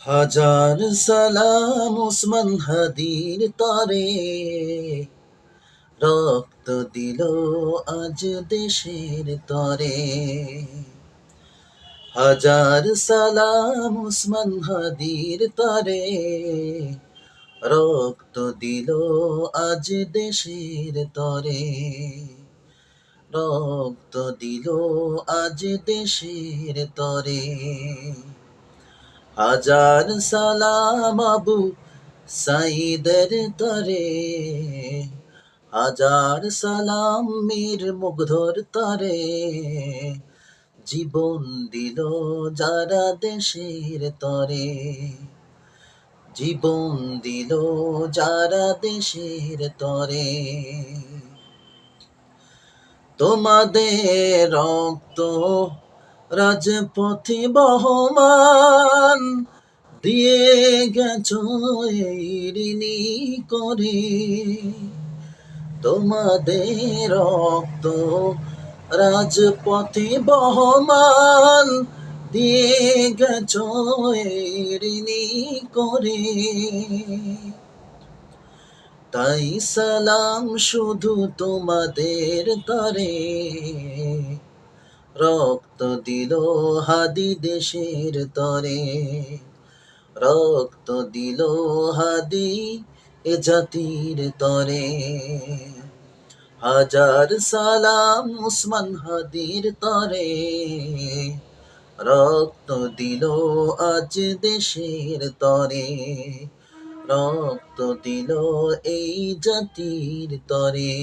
হাজার সালাম ওসমান হাদির তরে, রক্ত দিল আজ দেশের তরে। হাজার সালাম ওসমান হাদির তরে, রক্ত দিল আজ দেশের তরে। রক্ত দিল আজ দেশের তরে। হাজার সালাম আবু সাইদের তরে, হাজার সালাম মীর মুগ্ধর তরে। জীবন দিল যারা দেশের তরে, জীবন দিল যারা দেশের তরে। তোমাদের রক্ত রাজপথে বহমান, দিয়ে গেছো এই ঋণী করে। তোমাদের রক্ত রাজপথে বহমান, দিয়ে গেছো এই ঋণী করে। তাই সালাম শুধু তোমাদের তরে, রক্ত দিল হাদি দেশের তরে। রক্ত দিল হাদি এ জাতির তরে। হাজার সালাম ওসমান হাদির তরে, রক্ত দিল আজ দেশের তরে। রক্ত দিল এই জাতির তরে।